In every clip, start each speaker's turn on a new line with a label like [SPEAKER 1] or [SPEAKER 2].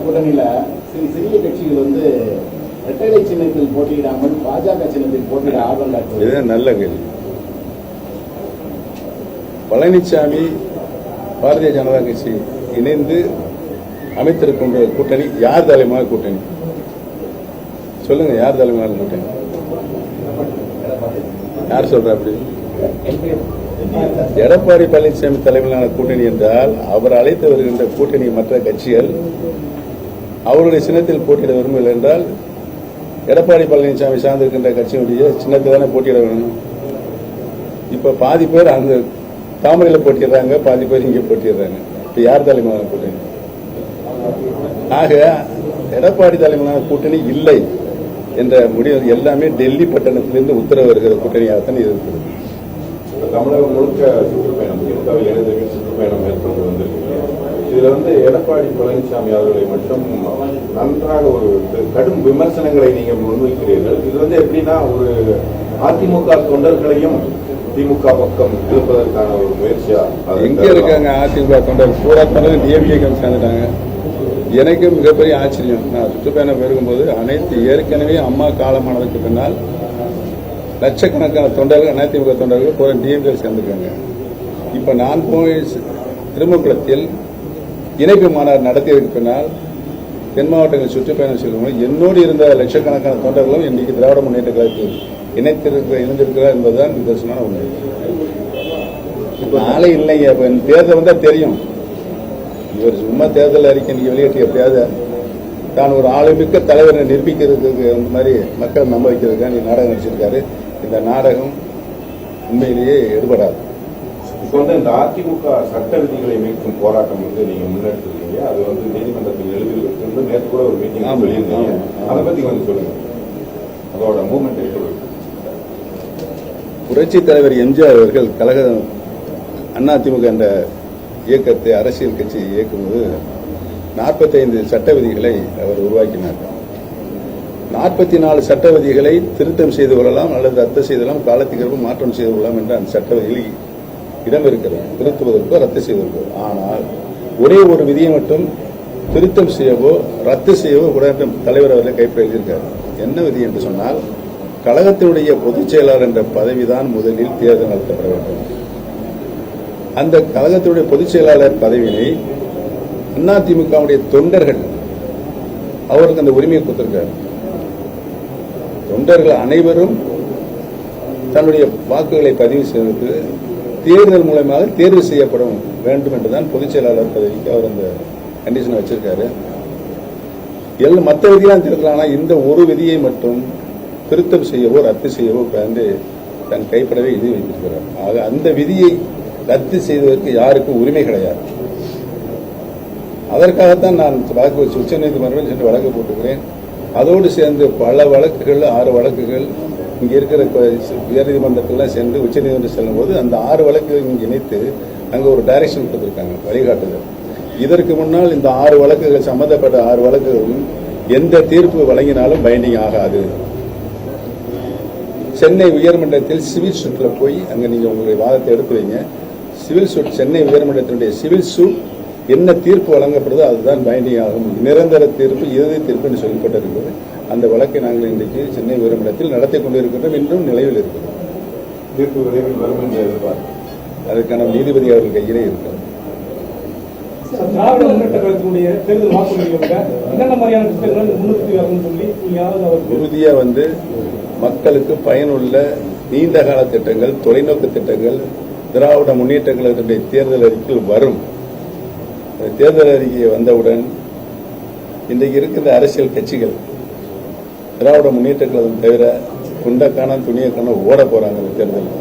[SPEAKER 1] கூட்டணியில சிறிய கட்சிகள் வந்து இரட்டை சின்னத்தில் போட்டியிடாமல் பாஜக சின்னத்தில் போட்டியிட ஆர்வம் காட்டுவது
[SPEAKER 2] நல்ல கேள்வி. பழனிசாமி பாரதிய ஜனதா கட்சி இணைந்து அமைத்திருக்கின்ற கூட்டணி யார் தலைமையாக கூட்டணி சொல்லுங்க? யார் தலைமையாக கூட்டணி? யார் சொல்ற? அப்படி எடப்பாடி பழனிசாமி தலைமையிலான கூட்டணி என்றால் அவர் அழைத்து வருகின்ற கூட்டணி மற்ற கட்சிகள் அவருடைய சின்னத்தில் போட்டியிட விரும்பவில்லை என்றால் எடப்பாடி பழனிசாமி சார்ந்திருக்கின்ற கட்சியினுடைய சின்னத்தை தானே போட்டியிட வேணும். இப்ப பாதி பேர் அங்க தாமரையில் போட்டிடுறாங்க, பாதி பேர் இங்கே போட்டிடுறாங்க. இப்ப யார் தலைமையிலான கூட்டணி? ஆக எடப்பாடி தலைமையிலான கூட்டணி இல்லை என்ற முடிவு எல்லாமே டெல்லி பட்டணத்திலிருந்து உத்தரவு வருகிற கூட்டணியாகத்தான் இருக்கிறது.
[SPEAKER 3] தமிழகம் முழுக்க சுற்றுப்பயணம் சுற்றுப்பயணம் மேற்கொண்டு வந்திருக்கீங்க. இதுல வந்து எடப்பாடி பழனிசாமி அவர்களை மட்டும் நன்றாக ஒரு கடும் விமர்சனங்களை நீங்க முன்வைக்கிறீர்கள். இது வந்து எப்படின்னா ஒரு அதிமுக தொண்டர்களையும் திமுக பக்கம் இருப்பதற்கான ஒரு முயற்சியா?
[SPEAKER 2] எங்க இருக்காங்க அதிமுக தொண்டர்? பூரா தொண்டர் டிஎம்கே சேர்ந்துட்டாங்க. எனக்கு மிகப்பெரிய ஆச்சரியம். நான் சுற்றுப்பயணம் இருக்கும்போது அனைத்து ஏற்கனவே அம்மா காலமானதுக்கு பின்னால் லட்சக்கணக்கான தொண்டர்கள் அதிமுக தொண்டர்கள் பூரா டிஎம்கே சேர்ந்திருக்காங்க. இப்ப நான் போய் திருமக்குளத்தில் இணைப்பு மாநாடு நடத்தியதற்கு பின்னால் தென் மாவட்டங்களில் சுற்றுப்பயணம் செய்யும் என்னோடு இருந்த லட்சக்கணக்கான தொண்டர்களும் இன்னைக்கு திராவிட முன்னேற்ற கழகத்தில் இணைந்திருக்கிறார் என்பதுதான் நிதர்சனமான உண்மை. நாளை இல்லைங்க. இப்ப தேர்தல் வந்தா தெரியும். இவர் சும்மா தேர்தல் அறிக்கை நீங்க வெளியிட்டு எப்படியாவது தான் ஒரு ஆளுமிக்க தலைவரை நிரூபிக்கிறதுக்கு அந்த மாதிரி மக்கள் நம்ப வைக்கிறதுக்காக நீ நாடகம் நடிச்சிருக்காரு. இந்த நாடகம் உண்மையிலேயே எடுபடாது.
[SPEAKER 3] இப்போ வந்து இந்த அதிமுக சட்ட விதிகளை மீட்கும் போராட்டம் வந்து நீங்க முன்னெடுத்துருக்கீங்க. அது வந்து நீதிமன்றத்தில் எழுதியிருக்கு. நேற்று கூட ஒரு மீட்டிங் சொல்லியிருந்தீங்க. அதை பத்தி வந்து சொல்லுங்க. அதோட மூவ்மெண்ட் எப்படி?
[SPEAKER 2] புரட்சி தலைவர் எம்ஜிஆர் அவர்கள் கழக அதிமுக என்ற இயக்கத்தை அரசியல் கட்சி இயக்கும்போது 45 சட்ட விதிகளை அவர் உருவாக்கினார். 44 சட்ட விதிகளை திருத்தம் செய்து கொள்ளலாம் அல்லது ரத்து செய்தலாம், காலத்துக்கு மாற்றம் செய்து கொள்ளலாம் என்ற அந்த சட்ட விதிகளில் இடம் இருக்கிறது, திருத்துவதற்கோ ரத்து செய்வதற்கோ. ஆனால் ஒரே ஒரு விதியை மட்டும் திருத்தம் செய்யவோ ரத்து செய்யவோ கூட தலைவர் அவர்கள் கைப்பற்ற எழுதியிருக்கார். என்ன விதி என்று சொன்னால், கழகத்தினுடைய பொதுச் செயலாளர் என்ற பதவிதான் முதலில் தேர்தல் நடத்தப்பட வேண்டும். அந்த கழகத்தினுடைய பொதுச் செயலாளர் பதவியினை அதிமுகவுடைய தொண்டர்கள் அவருக்கு அந்த உரிமையை கொடுத்திருக்கார். தொண்டர்கள் அனைவரும் தன்னுடைய வாக்குகளை பதிவு செய்வதற்கு தேர்தல் மூலமாக தேர்வு செய்யப்பட வேண்டும் என்றுதான் பொதுச் செயலாளர் பதவிக்கு அவர் அந்த கண்டிஷனை வச்சிருக்காரு. மற்ற விதியெல்லாம் திருத்தலாம். இந்த ஒரு விதியை மட்டும் திருத்தம் செய்யவோ ரத்து செய்யவோ தன் கைப்படவே எழுதி வைத்திருக்கிறார். ஆக அந்த விதியை ரத்து செய்வதற்கு யாருக்கும் உரிமை கிடையாது. அதற்காகத்தான் நான் உச்சநீதிமன்றம் சென்று வழக்கு போட்டுக்கிறேன். அதோடு சேர்ந்து பல வழக்குகள் 6 வழக்குகள் இங்க இருக்கிற உயர்நீதிமன்றத்தில் சென்று உச்சநீதிமன்றம் செல்லும் போது அந்த 6 வழக்குகள் இங்கே இணைத்து அங்க ஒரு டைரக்ஷன் கொடுத்திருக்காங்க, வழிகாட்டுதல். இதற்கு முன்னால் இந்த 6 வழக்குகள் சம்பந்தப்பட்ட 6 வழக்குகளும் எந்த தீர்ப்பு வழங்கினாலும் பைண்டிங் ஆகாது. சென்னை உயர்மன்றத்தில் சிவில் சூட்ல போய் அங்க நீங்க உங்களுடைய வாதத்தை எடுத்து வைங்க. சிவில் சூட் சென்னை உயர்மன்றத்தினுடைய சிவில் சூட் என்ன தீர்ப்பு வழங்கப்படுதோ அதுதான் பைண்டிங் ஆகும். நிரந்தர தீர்ப்பு இறுதி தீர்ப்பு என்று சொல்லப்பட்டிருக்கிறது. அந்த வழக்கை நாங்கள் இன்றைக்கு சென்னை உயர்மன்றத்தில் நடத்தி கொண்டிருக்கின்றோம். இன்றும் நிலையில் இருக்கிறோம்.
[SPEAKER 3] தீர்ப்பு விரைவில் வரும் என்று எதிர்பார்க்கிறோம்.
[SPEAKER 2] அதுக்கான நீதிபதி அவர்கள் கையிலே இருக்கிறார். உறுதியா மக்களுக்கு பயனுள்ள நீண்ட கால திட்டங்கள், தொலைநோக்கு திட்டங்கள் திராவிட முன்னேற்ற கழகத்தினுடைய தேர்தல் அறிக்கையில் வரும். தேர்தல் அறிக்கை வந்தவுடன் இன்றைக்கு இருக்கிற அரசியல் கட்சிகள் திராவிட முன்னேற்ற கழகம் தவிர குண்டக்கான துணியக்கான ஓட போறாங்க. இந்த தேர்தல்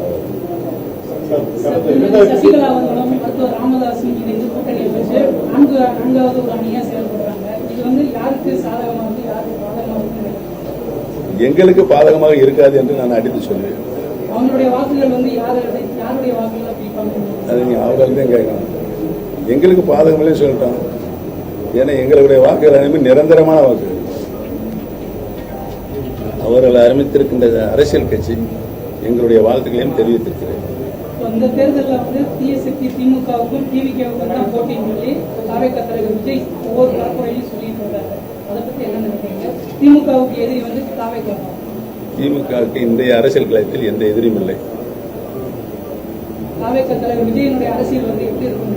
[SPEAKER 2] எங்களுக்கு பாதகமாக இருக்காது என்று நான் அடித்து சொல்வேன். அது நீங்க அவர்கள்தான் கேட்கணும். எங்களுக்கு பாதகம் இல்லைன்னு சொல்லிட்டோம். ஏன்னா எங்களுடைய வாக்குகள் அனைத்தும் நிரந்தரமான வாக்கு. அவர்கள் அறிவித்திருக்கின்ற அரசியல் கட்சி எங்களுடைய வாழ்த்துக்களையும் தெரிவித்திருக்கிறேன்.
[SPEAKER 4] இந்த தேர்தலில் வந்து தீயசக்தி திமுகவுக்கும் டிவிகேவுக்கும் தான் போட்டின்னு சொல்லி தாவேகா தலைவர் விஜய் ஒவ்வொரு பரப்புரையிலும் சொல்லிட்டு வர்றாரு. அதை பத்தி என்ன நினைக்கிறீங்க? திமுகவுக்கு எதிரி வந்து தாவேகா.
[SPEAKER 2] திமுகவுக்கு இன்றைய அரசியல் களத்தில் எந்த எதிரியும் இல்லை.
[SPEAKER 4] தாவேகா தலைவர் விஜயனுடைய அரசியல் வந்து எப்படி இருக்கும்?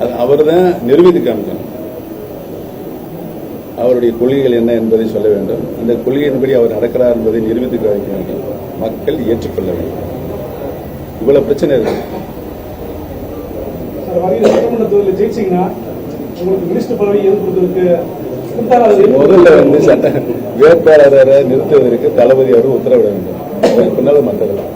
[SPEAKER 2] அது அவர் தான் நிரூபித்து காமிக்கணும். அவருடைய கொள்கைகள் என்ன என்பதை சொல்ல வேண்டும். அந்த கொள்கையின்படி அவர் நடக்கிறார் என்பதை நிரூபித்து காமிக்க வேண்டும். மக்கள் ஏற்றுக்கொள்ள வேண்டும். இவ்வளவு பிரச்சனை இருக்கு.
[SPEAKER 5] சட்டமன்ற தேர்தலில் ஜெயிச்சிங்கன்னா உங்களுக்கு மினிஸ்டர் பதவி ஏற்படுவதற்கு
[SPEAKER 2] முதல்ல வந்து சட்ட வேட்பாளரை நிறுத்துவதற்கு தளபதி அவர் உத்தரவிட வேண்டும். அதற்கு பின்னால் மற்றதெல்லாம்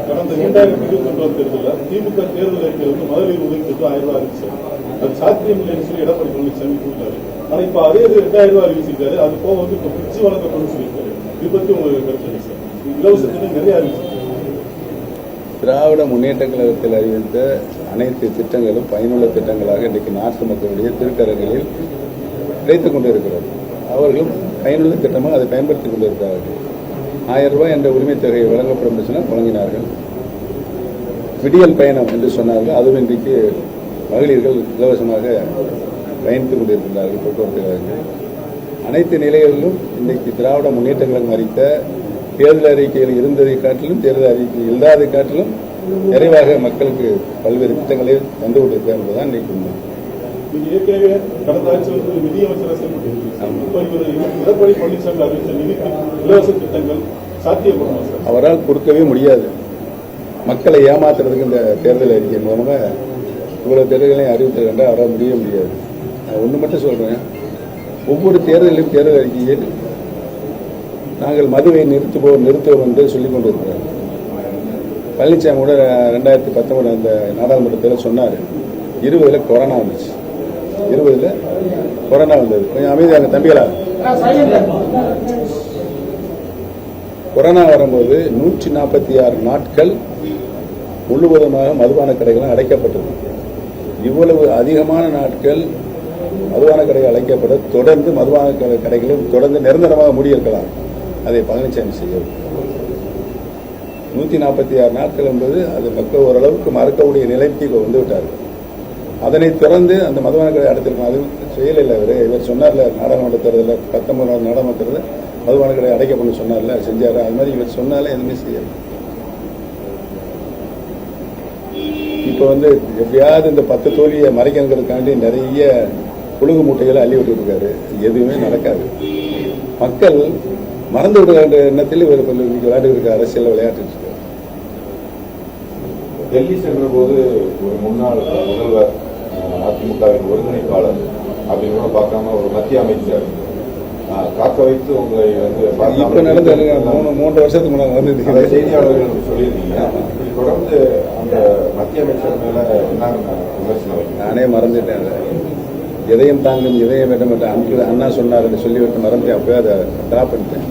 [SPEAKER 6] கடந்த 2021 தேர்தலில் திமுக தேர்தல் அறிக்கையில் வந்து மகளிர் உதவிக்கு 1000 ரூபாய் அறிவிச்சார். அது சாத்தியமில்லைன்னு சொல்லி எடப்பாடி பழனிசாமி கூட்டாரு. ஆனா இப்ப அதே 2000 ரூபாய் அறிவிச்சிருக்காரு. அது போக வந்து இப்ப பிரிச்சு வழங்கப்படும் சொல்லியிருக்காரு. இது பத்தி உங்களுக்கு கருத்து சார்? இலவசத்துக்கு நிறைய அறிவிச்சிருக்காரு.
[SPEAKER 2] திராவிட முன்னேற்ற கழகத்தில் அறிவித்த அனைத்து திட்டங்களும் பயனுள்ள திட்டங்களாக இன்றைக்கு நாட்டு மக்களுடைய திருக்கரங்களில் கிடைத்துக் கொண்டிருக்கிறது. அவர்களும் பயனுள்ள திட்டமாக அதை பயன்படுத்திக் கொண்டிருக்கிறார்கள். 1000 ரூபாய் என்ற உரிமைத் தொகை வழங்கப்படும் என்று சொன்னால் வழங்கினார்கள். விடியல் பயணம் என்று சொன்னார்கள். அதுவும் இன்றைக்கு மகளிர்கள் இலவசமாக பயணித்துக் கொண்டிருக்கிறார்கள் போக்குவரத்து கழகங்கள். அனைத்து நிலைகளிலும் இன்றைக்கு திராவிட முன்னேற்ற கழகம் அறிவித்த தேர்தல் அறிக்கையில் இருந்ததை காட்டிலும் தேர்தல் அறிக்கை இல்லாதை காட்டிலும் நிறைவாக மக்களுக்கு பல்வேறு திட்டங்களை தந்து கொண்டிருக்கிறார் என்பதுதான் இன்றைக்கு உண்மை.
[SPEAKER 6] நீங்க ஏற்கனவே கடந்த ஆட்சி வந்து நிதியமைச்சராக செயல்பட்டு எடப்பாடி பழனிசாமி அறிவித்த நிதி இலவச திட்டங்கள் சாத்தியப்படுமா சார்?
[SPEAKER 2] அவரால் கொடுக்கவே முடியாது. மக்களை ஏமாத்துறதுக்கு இந்த தேர்தல் அறிக்கை மூலமாக இவ்வளவு தேர்தல்களையும் அறிவித்தது என்றால் அவரால் முடியாது. நான் ஒன்று மட்டும் சொல்றேன், ஒவ்வொரு தேர்தலிலும் தேர்தல் அறிக்கையில் நாங்கள் மதுவை நிறுத்துவோம் என்று சொல்லிக் கொண்டிருக்கிறார். பழனிசாமி கூட 2019 அந்த நாடாளுமன்றத்தில் சொன்னார். 20 கொரோனா வந்துச்சு. 20 கொரோனா வந்தது. கொஞ்சம் அமைதியாக தம்பிகளா. கொரோனா வரும்போது 146 நாட்கள் முழுவதுமாக மதுபான கடைகளும் அடைக்கப்பட்டது. இவ்வளவு அதிகமான நாட்கள் மதுபான கடைகள் அழைக்கப்பட தொடர்ந்து மதுபான கடைகளும் தொடர்ந்து நிரந்தரமாக மூடியிருக்கலாம். அதை பழனிசாமி செய்யும். 146 நாட்கள் என்பது அது மக்கள் ஓரளவுக்கு மறக்கக்கூடிய நிலைக்கு வந்துவிட்டார்கள். அதனை தொடர்ந்து அந்த மதுபான கடை அடைத்திருக்கணும். அது செயலில் இவர் சொன்னார்ல, நாடாளுமன்ற தேர்தலில் 19 நாடாளுமன்ற தேர்தலில் மதுபான கடை அடைக்கப்படும் சொன்னார்ல, செஞ்சாரு. அது மாதிரி இவர் சொன்னாலே எதுவுமே செய்யல. இப்போ வந்து எப்படியாவது இந்த 10 தோல்வியை மறைக்கிறதுக்காண்டி நிறைய புழுகு மூட்டைகளை அள்ளி விட்டு இருக்காரு. எதுவுமே நடக்காது. மக்கள் மறந்து விடுகின்ற எண்ணத்தில் இவர் விளையாட்டு இருக்க அரசியல் விளையாட்டு இருக்காரு.
[SPEAKER 3] டெல்லி சென்ற போது ஒரு முன்னாள் முதல்வர், அதிமுகவின் ஒருங்கிணைப்பாளர் அப்படின்னு கூட பார்க்காம ஒரு மத்திய அமைச்சர் காக்க வைத்து உங்களை வந்து
[SPEAKER 2] இப்ப நடந்த 3 வருஷத்துக்கு முன்னாடி வந்து
[SPEAKER 3] செய்தியாளர்கள் சொல்லியிருந்தீங்க. இப்படி தொடர்ந்து அந்த மத்திய அமைச்சர் மேல என்ன விமர்சனம் வைக்க?
[SPEAKER 2] நானே மறந்துட்டேன். எதையும் தாங்கும் இதயம் வேண்டும் என்று அண்ணா சொன்னார் என்று சொல்லிவிட்டு மறந்து அப்பவே அதை டிராப் பண்ணிட்டேன்.